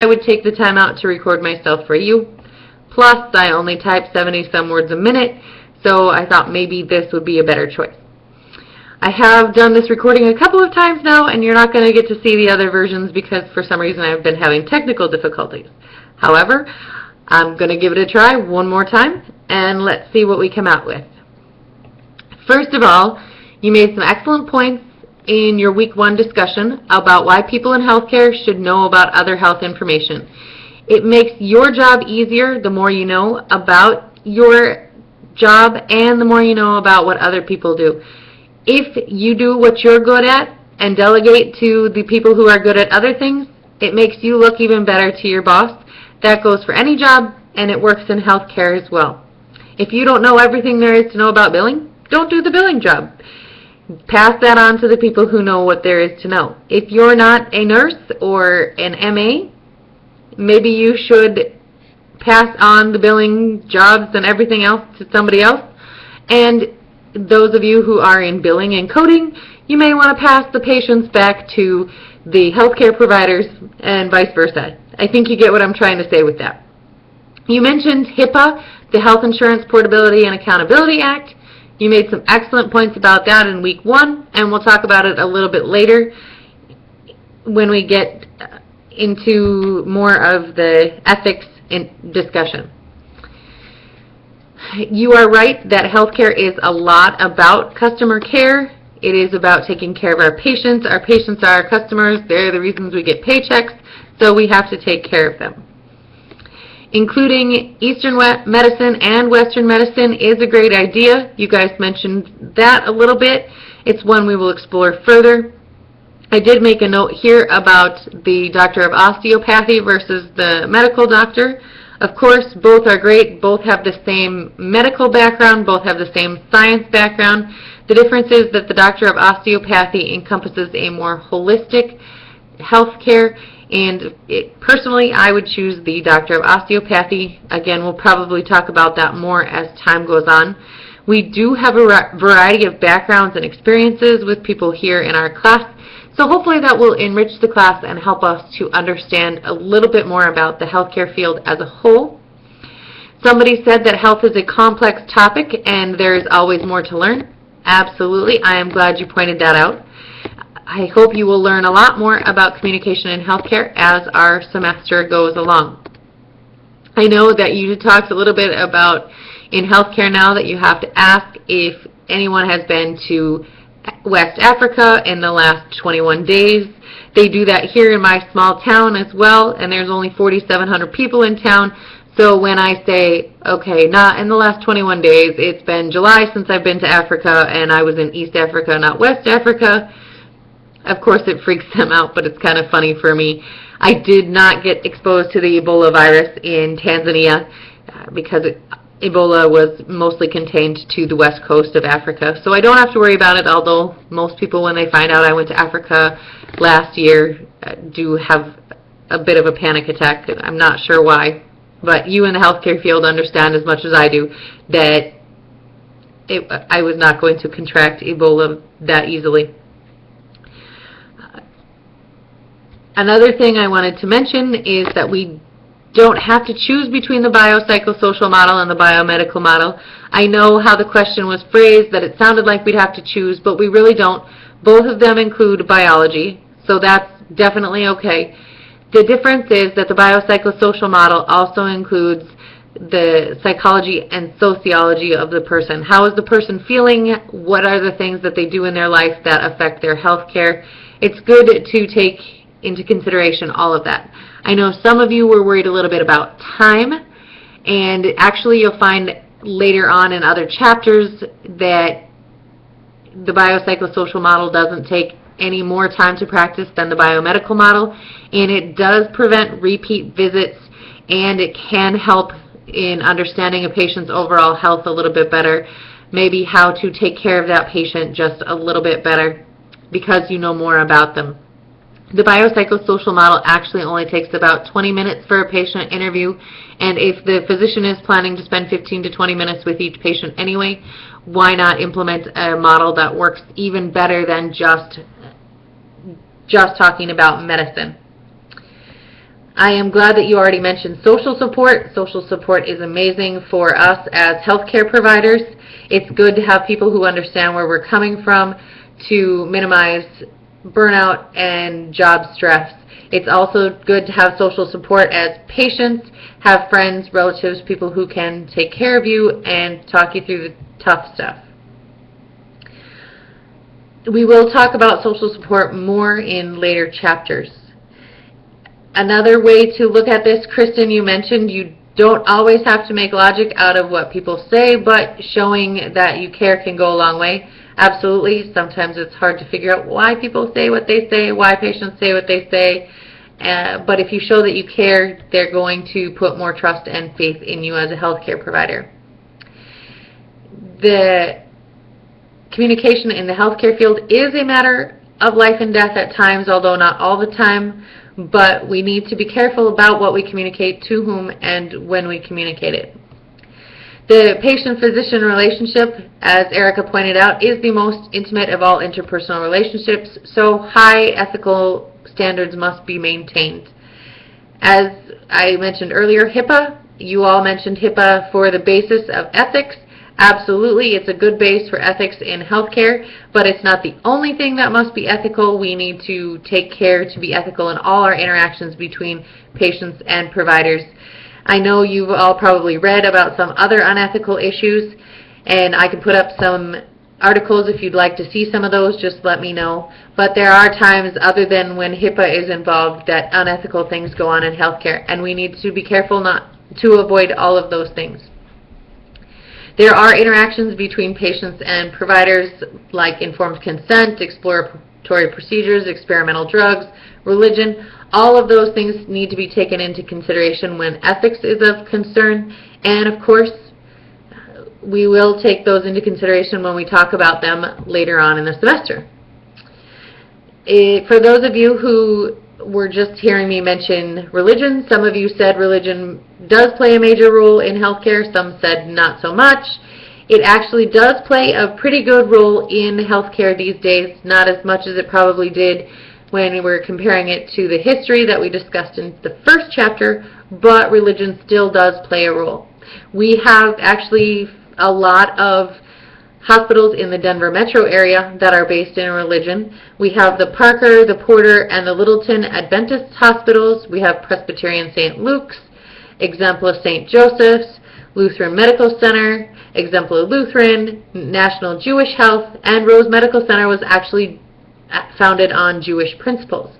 I would take the time out to record myself for you. Plus, I only type 70-some words a minute, so I thought maybe this would be a better choice. I have done this recording a couple of times now, and you're not going to get to see the other versions because for some reason I've been having technical difficulties. However, I'm going to give it a try one more time, and let's see what we come out with. First of all, you made some excellent points in your week 1 discussion about why people in healthcare should know about other health information. It makes your job easier the more you know about your job and the more you know about what other people do. If you do what you're good at and delegate to the people who are good at other things, it makes you look even better to your boss. That goes for any job, and it works in healthcare as well. If you don't know everything there is to know about billing, don't do the billing job. Pass that on to the people who know what there is to know. If you're not a nurse or an MA, maybe you should pass on the billing jobs and everything else to somebody else. And those of you who are in billing and coding, you may want to pass the patients back to the healthcare providers and vice versa. I think you get what I'm trying to say with that. You mentioned HIPAA, the Health Insurance Portability and Accountability Act. You made some excellent points about that in week 1, and we'll talk about it a little bit later when we get into more of the ethics discussion. You are right that healthcare is a lot about customer care. It is about taking care of our patients. Our patients are our customers. They're the reasons we get paychecks, so we have to take care of them. Including Eastern medicine and Western medicine is a great idea. You guys mentioned that a little bit. It's one we will explore further. I did make a note here about the doctor of osteopathy versus the medical doctor. Of course, both are great. Both have the same medical background. Both have the same science background. The difference is that the doctor of osteopathy encompasses a more holistic health care. And personally, I would choose the doctor of osteopathy. Again, we'll probably talk about that more as time goes on. We do have a variety of backgrounds and experiences with people here in our class. So hopefully that will enrich the class and help us to understand a little bit more about the healthcare field as a whole. Somebody said that health is a complex topic and there is always more to learn. Absolutely. I am glad you pointed that out. I hope you will learn a lot more about communication in healthcare as our semester goes along. I know that you talked a little bit about in healthcare now that you have to ask if anyone has been to West Africa in the last 21 days. They do that here in my small town as well, and there's only 4,700 people in town. So when I say, okay, not in the last 21 days, it's been July since I've been to Africa, and I was in East Africa, not West Africa, of course it freaks them out, but it's kind of funny for me. I did not get exposed to the Ebola virus in Tanzania because Ebola was mostly contained to the west coast of Africa. So I don't have to worry about it, although most people, when they find out I went to Africa last year, do have a bit of a panic attack. I'm not sure why, but you in the healthcare field understand as much as I do that I was not going to contract Ebola that easily. Another thing I wanted to mention is that we don't have to choose between the biopsychosocial model and the biomedical model. I know how the question was phrased, that it sounded like we'd have to choose, but we really don't. Both of them include biology, so that's definitely okay. The difference is that the biopsychosocial model also includes the psychology and sociology of the person. How is the person feeling? What are the things that they do in their life that affect their health care? It's good to take into consideration all of that. I know some of you were worried a little bit about time, and actually you'll find later on in other chapters that the biopsychosocial model doesn't take any more time to practice than the biomedical model, and it does prevent repeat visits, and it can help in understanding a patient's overall health a little bit better, maybe how to take care of that patient just a little bit better because you know more about them. The biopsychosocial model actually only takes about 20 minutes for a patient interview, and if the physician is planning to spend 15 to 20 minutes with each patient anyway, why not implement a model that works even better than just talking about medicine? I am glad that you already mentioned social support. Social support is amazing for us as healthcare providers. It's good to have people who understand where we're coming from to minimize burnout and job stress. It's also good to have social support as patients, have friends, relatives, people who can take care of you and talk you through the tough stuff. We will talk about social support more in later chapters. Another way to look at this, Kristen, you mentioned you don't always have to make logic out of what people say, but showing that you care can go a long way. Absolutely. Sometimes it's hard to figure out why people say what they say, why patients say what they say. But if you show that you care, they're going to put more trust and faith in you as a healthcare provider. The communication in the healthcare field is a matter of life and death at times, although not all the time. But we need to be careful about what we communicate to whom and when we communicate it. The patient-physician relationship, as Erica pointed out, is the most intimate of all interpersonal relationships, so high ethical standards must be maintained. As I mentioned earlier, HIPAA, you all mentioned HIPAA for the basis of ethics. Absolutely, it's a good base for ethics in healthcare, but it's not the only thing that must be ethical. We need to take care to be ethical in all our interactions between patients and providers. I know you've all probably read about some other unethical issues, and I can put up some articles if you'd like to see some of those. Just let me know. But there are times other than when HIPAA is involved that unethical things go on in healthcare, and we need to be careful not to avoid all of those things. There are interactions between patients and providers like informed consent, exploratory procedures, experimental drugs, religion. All of those things need to be taken into consideration when ethics is of concern. And of course, we will take those into consideration when we talk about them later on in the semester. For those of you who were just hearing me mention religion, some of you said religion does play a major role in healthcare, some said not so much. It actually does play a pretty good role in healthcare these days, not as much as it probably did when we were comparing it to the history that we discussed in the first chapter, but religion still does play a role. We have actually a lot of hospitals in the Denver metro area that are based in religion. We have the Parker, the Porter, and the Littleton Adventist hospitals. We have Presbyterian St. Luke's, Exempla St. Joseph's, Lutheran Medical Center, Exempla Lutheran, National Jewish Health, and Rose Medical Center was actually founded on Jewish principles.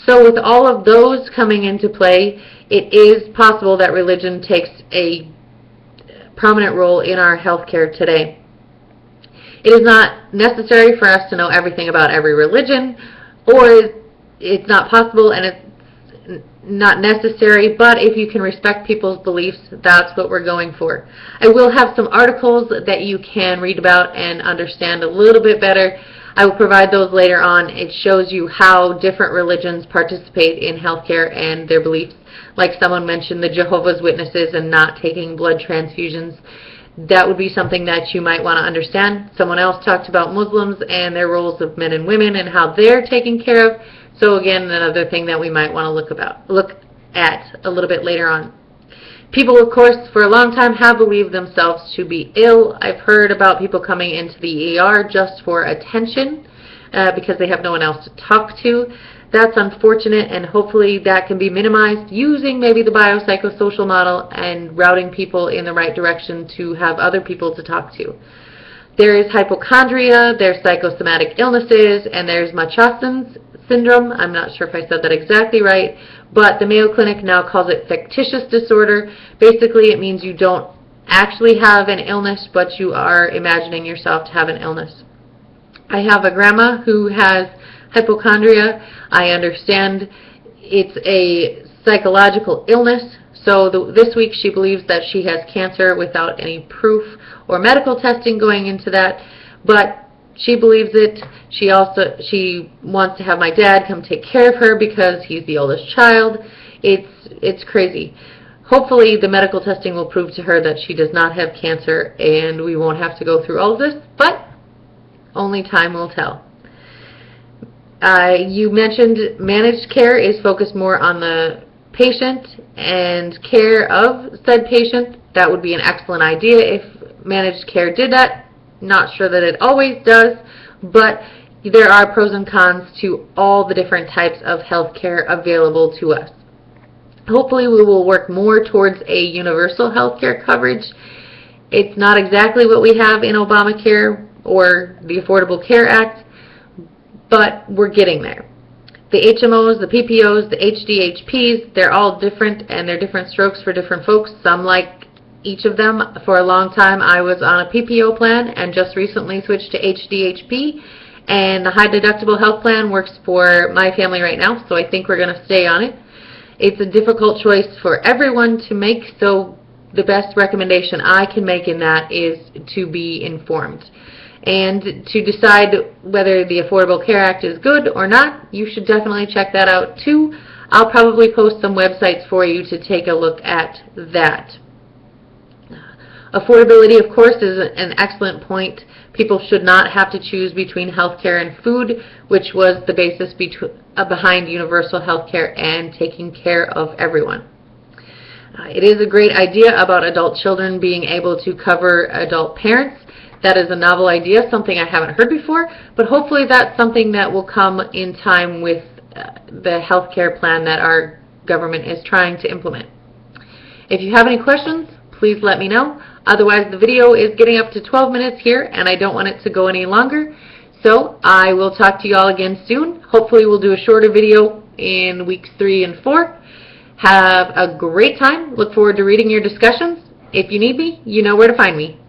So with all of those coming into play, it is possible that religion takes a prominent role in our healthcare today. It is not necessary for us to know everything about every religion, or it's not possible and it's not necessary, but if you can respect people's beliefs, that's what we're going for. I will have some articles that you can read about and understand a little bit better. I will provide those later on. It shows you how different religions participate in healthcare and their beliefs. Like someone mentioned the Jehovah's Witnesses and not taking blood transfusions. That would be something that you might want to understand. Someone else talked about Muslims and their roles of men and women and how they're taken care of. So again, another thing that we might want to look at a little bit later on. People, of course, for a long time have believed themselves to be ill. I've heard about people coming into the ER just for attention because they have no one else to talk to. That's unfortunate, and hopefully that can be minimized using maybe the biopsychosocial model and routing people in the right direction to have other people to talk to. There is hypochondria, there's psychosomatic illnesses, and there's Munchausen's syndrome. I'm not sure if I said that exactly right, but the Mayo Clinic now calls it factitious disorder. Basically, it means you don't actually have an illness, but you are imagining yourself to have an illness. I have a grandma who has hypochondria. I understand it's a psychological illness, so this week she believes that she has cancer without any proof or medical testing going into that, but she believes it. She wants to have my dad come take care of her because he's the oldest child. It's crazy. Hopefully the medical testing will prove to her that she does not have cancer and we won't have to go through all of this, but only time will tell. You mentioned managed care is focused more on the patient and care of said patient, that would be an excellent idea if managed care did that. Not sure that it always does, but there are pros and cons to all the different types of health care available to us. Hopefully we will work more towards a universal health care coverage. It's not exactly what we have in Obamacare or the Affordable Care Act, but we're getting there. The HMOs, the PPOs, the HDHPs, they're all different, and they're different strokes for different folks. Some like each of them. For a long time I was on a PPO plan and just recently switched to HDHP, and the high deductible health plan works for my family right now, so I think we're going to stay on it. It's a difficult choice for everyone to make, so the best recommendation I can make in that is to be informed. And to decide whether the Affordable Care Act is good or not, you should definitely check that out too. I'll probably post some websites for you to take a look at that. Affordability, of course, is an excellent point. People should not have to choose between healthcare and food, which was the basis behind universal healthcare and taking care of everyone. It is a great idea about adult children being able to cover adult parents. That is a novel idea, something I haven't heard before, but hopefully that's something that will come in time with the health care plan that our government is trying to implement. If you have any questions, please let me know. Otherwise, the video is getting up to 12 minutes here, and I don't want it to go any longer. So I will talk to you all again soon. Hopefully we'll do a shorter video in weeks 3 and 4. Have a great time. Look forward to reading your discussions. If you need me, you know where to find me.